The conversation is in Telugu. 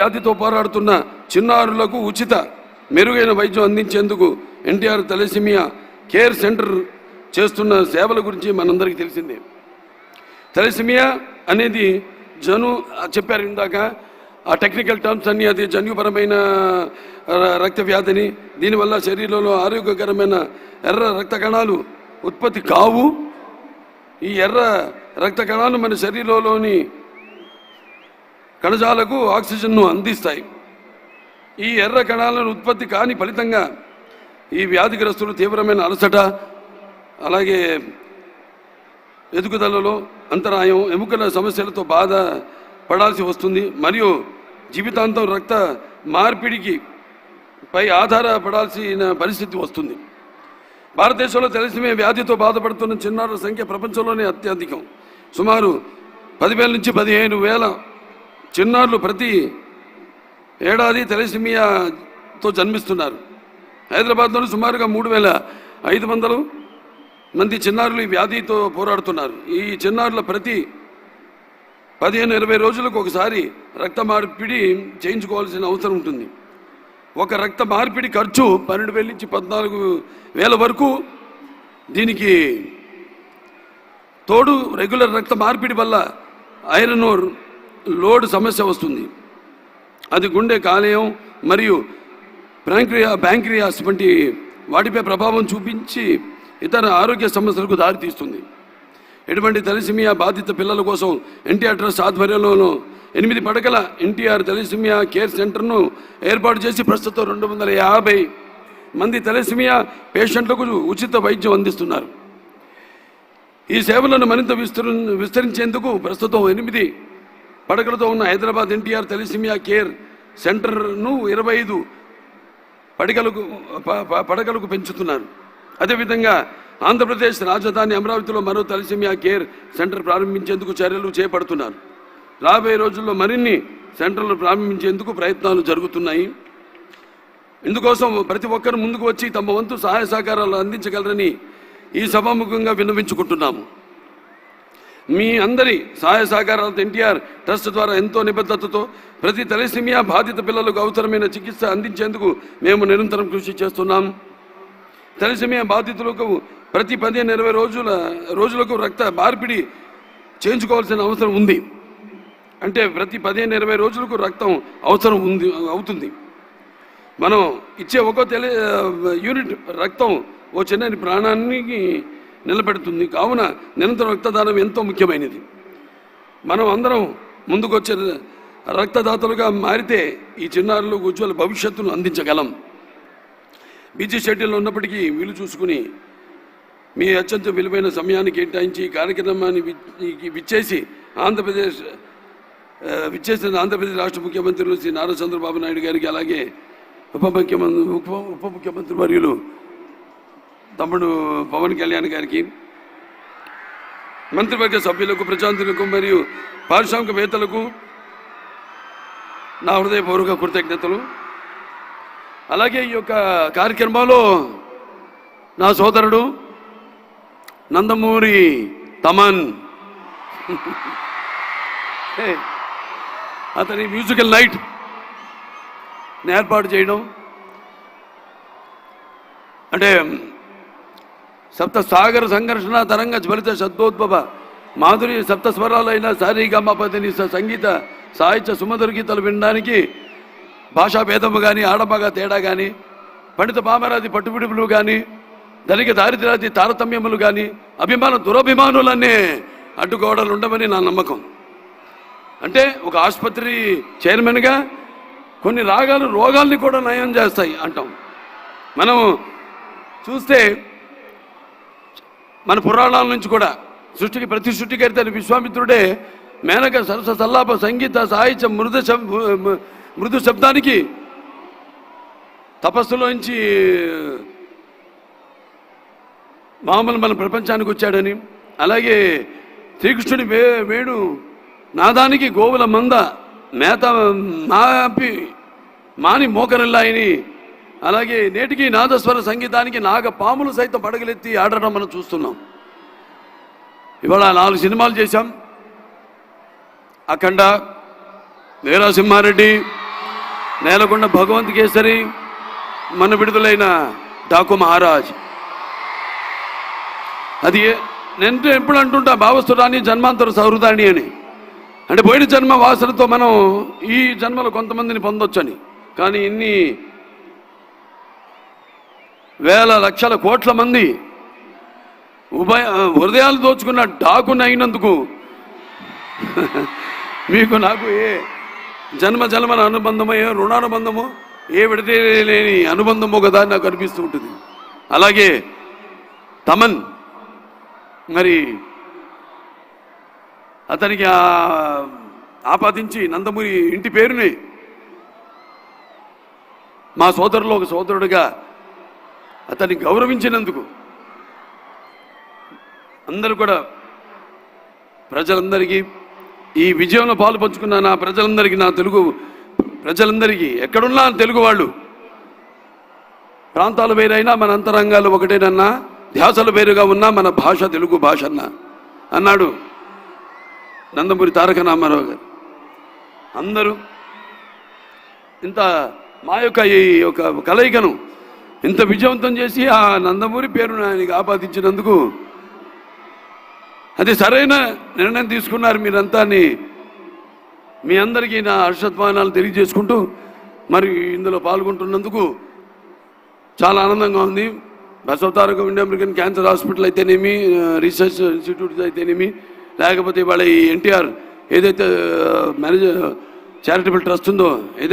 వ్యాధితో పోరాడుతున్న చిన్నారులకు ఉచిత మెరుగైన వైద్యం అందించేందుకు ఎన్టీఆర్ తలసేమియా కేర్ సెంటర్ చేస్తున్న సేవల గురించి మనందరికీ తెలిసిందే. తలసేమియా అనేది చెప్పారు ఇందాక, ఆ టెక్నికల్ టర్మ్స్ అన్నీ, అది జన్యుపరమైన రక్త వ్యాధిని, దీనివల్ల శరీరంలో ఆరోగ్యకరమైన ఎర్ర రక్త కణాలు ఉత్పత్తి కావు. ఈ ఎర్ర రక్త కణాలు మన శరీరంలోని కణజాలకు ఆక్సిజన్ను అందిస్తాయి. ఈ ఎర్ర కణాలను ఉత్పత్తి కాని ఫలితంగా ఈ వ్యాధిగ్రస్తులు తీవ్రమైన అలసట, అలాగే ఎదుగుదలలో అంతరాయం, ఎముకల సమస్యలతో బాధ పడాల్సి వస్తుంది. మరియు జీవితాంతం రక్త మార్పిడికి పై ఆధారపడాల్సిన పరిస్థితి వస్తుంది. భారతదేశంలో తలసేమియా వ్యాధితో బాధపడుతున్న చిన్నారుల సంఖ్య ప్రపంచంలోనే అత్యధికం. సుమారు 10,000 నుంచి 15,000 చిన్నారులు ప్రతి ఏడాది తలసేమియాతో జన్మిస్తున్నారు. హైదరాబాద్లో సుమారుగా 3,500 మంది చిన్నారులు ఈ వ్యాధితో పోరాడుతున్నారు. ఈ చిన్నారుల ప్రతి 15-20 రోజులకు ఒకసారి రక్త మార్పిడి చేయించుకోవాల్సిన అవసరం ఉంటుంది. ఒక రక్త మార్పిడి ఖర్చు 12,000 నుంచి 14,000 వరకు. దీనికి తోడు రెగ్యులర్ రక్త మార్పిడి వల్ల ఐరన్ లోడ్ సమస్య వస్తుంది. అది గుండె, కాలేయం మరియు ప్యాంక్రియాస్ వంటి వాటిపై ప్రభావం చూపించి ఇతర ఆరోగ్య సమస్యలకు దారితీస్తుంది. ఇటువంటి తలసేమియా బాధిత పిల్లల కోసం ఎన్టీఆర్ ట్రస్ట్ ఆధ్వర్యంలో 8 పడకల ఎన్టీఆర్ తలసేమియా కేర్ సెంటర్ను ఏర్పాటు చేసి ప్రస్తుతం 250 మంది తలసేమియా పేషెంట్లకు ఉచిత వైద్యం అందిస్తున్నారు. ఈ సేవలను మరింత విస్తరించేందుకు ప్రస్తుతం 8 పడకలతో ఉన్న హైదరాబాద్ ఎన్టీఆర్ తలసేమియా కేర్ సెంటర్ను 25 పడకలకు పెంచుతున్నారు. అదేవిధంగా ఆంధ్రప్రదేశ్ రాజధాని అమరావతిలో మరో తలసేమియా కేర్ సెంటర్ ప్రారంభించేందుకు చర్యలు చేపడుతున్నారు. రాబోయే రోజుల్లో మరిన్ని సెంటర్లు ప్రారంభించేందుకు ప్రయత్నాలు జరుగుతున్నాయి. ఇందుకోసం ప్రతి ఒక్కరు ముందుకు వచ్చి తమ వంతు సహాయ సహకారాలు అందించగలరని ఈ సభాముఖంగా విన్నవించుకుంటున్నాము. మీ అందరి సహాయ సహకారాలతో ఎన్టీఆర్ ట్రస్ట్ ద్వారా ఎంతో నిబద్ధతతో ప్రతి తలసేమియా బాధిత పిల్లలకు అవసరమైన చికిత్స అందించేందుకు మేము నిరంతరం కృషి చేస్తున్నాం. తలసేమియా బాధితులకు ప్రతి 15-20 రోజులకు రక్త మార్పిడి చేయించుకోవాల్సిన అవసరం ఉంది. అంటే ప్రతి 15-20 రోజులకు రక్తం అవసరం అవుతుంది. మనం ఇచ్చే ఒక్కో యూనిట్ రక్తం ఓ చిన్న ప్రాణానికి నిలబెడుతుంది. కావున నిరంతరం రక్తదానం ఎంతో ముఖ్యమైనది. మనం అందరం ముందుకు వచ్చే రక్తదాతలుగా మారితే ఈ చిన్నారులకు ఉజ్వల భవిష్యత్తును అందించగలం. బిజీ షెడ్యూల్లో ఉన్నప్పటికీ వీలు చూసుకుని మీ అత్యంత విలువైన సమయాన్ని కేటాయించి ఈ కార్యక్రమాన్ని విచ్చేసిన ఆంధ్రప్రదేశ్ రాష్ట్ర ముఖ్యమంత్రులు శ్రీ నారా చంద్రబాబు నాయుడు గారికి, అలాగే ఉప ముఖ్యమంత్రి వర్యులు తమ్ముడు పవన్ కళ్యాణ్ గారికి, మంత్రివర్గ సభ్యులకు, ప్రజాంతులకు మరియు పారిశ్రామికవేత్తలకు నా హృదయపూర్వక కృతజ్ఞతలు. అలాగే ఈ యొక్క కార్యక్రమంలో నా సోదరుడు నందమూరి తమన్ అతని మ్యూజికల్ నైట్ ఏర్పాటు చేయడం, అంటే సప్త సాగర సంఘర్షణ తరంగ జ్వలిత శబ్దోద్భవ మాధురి సప్త స్వరాలైన సారీగమపతిని సంగీత సాహిత్య సుమధుర గీతాలు వినడానికి భాషా భేదము కానీ, ఆడమగ తేడా కానీ, పండిత పామరాది పట్టుబిడుపులు కానీ, ధనిక దారిద్ర్యాది తారతమ్యములు కానీ, దురభిమానులన్నీ అడ్డుగోడలు ఉండమని నా నమ్మకం. అంటే ఒక ఆసుపత్రి చైర్మన్గా కొన్ని రాగాలు రోగాల్ని కూడా నయం చేస్తాయి అంటాం. మనం చూస్తే మన పురాణాల నుంచి కూడా ప్రతి సృష్టికర్త విశ్వామిత్రుడే మేనక సరస సల్లాప సంగీత సాహిత్య మృదు శబ్దానికి తపస్సులోంచి మామూలు మన ప్రపంచానికి వచ్చాడని, అలాగే శ్రీకృష్ణుడి వేణు నాదానికి గోవుల మంద మేత మాని మోకరిల్లాయని, అలాగే నేటికి నాదస్వర సంగీతానికి నాగ పాములు సైతం పడగలెత్తి ఆడటం మనం చూస్తున్నాం. ఇవాళ 4 సినిమాలు చేశాం. అఖండ, వీరసింహారెడ్డి, నేలకొండ భగవంత్ కేసరి, మన విడుదలైన డాకు మహారాజ్. అది నేను ఎప్పుడు అంటుంటా, భావస్తురాని జన్మాంతర సౌహృదాన్ని అని. అంటే పోయిన జన్మ వాసనతో మనం ఈ జన్మలో కొంతమందిని పొందొచ్చని. కానీ ఇన్ని వేల లక్షల కోట్ల మంది హృదయాలు దోచుకున్న డాకుని అయినందుకు మీకు నాకు ఏ జన్మల అనుబంధమో, ఏ రుణానుబంధమో, ఏ విడతే లేని అనుబంధమో కదా నాకు అనిపిస్తూ ఉంటుంది. అలాగే తమన్, మరి అతనికి ఆపాదించి నందమూరి ఇంటి పేరుని మా సోదరులో ఒక సోదరుడిగా అతన్ని గౌరవించినందుకు అందరూ కూడా ప్రజలందరికీ, ఈ విజయంలో పాలు పంచుకున్న నా ప్రజలందరికీ, నా తెలుగు ప్రజలందరికీ, ఎక్కడున్నా తెలుగు వాళ్ళు, ప్రాంతాలు వేరైనా మన అంతరంగాలు ఒకటేనన్నా, ధ్యాసలు వేరుగా ఉన్నా మన భాష తెలుగు భాష అన్నాడు నందమూరి తారక రామారావు గారు. అందరూ ఇంత మా యొక్క ఈ యొక్క కలయికను ఇంత విజయవంతం చేసి ఆ నందమూరి పేరును ఆయనకి ఆపాదించినందుకు అది సరైన నిర్ణయం తీసుకున్నారు మీరంతా. మీ అందరికీ నా హర్షధ్వానాలు తెలియజేసుకుంటూ మరి ఇందులో పాల్గొంటున్నందుకు చాలా ఆనందంగా ఉంది. Basavataraka India American cancer hospital అయితేనేమి, రీసెర్చ్ ఇన్స్టిట్యూట్స్ అయితేనేమి, లేకపోతే ఇవాళ ఈ ఎన్టీఆర్ ఏదైతే చారిటబుల్ ట్రస్ట్ ఉందో, ఏదైతే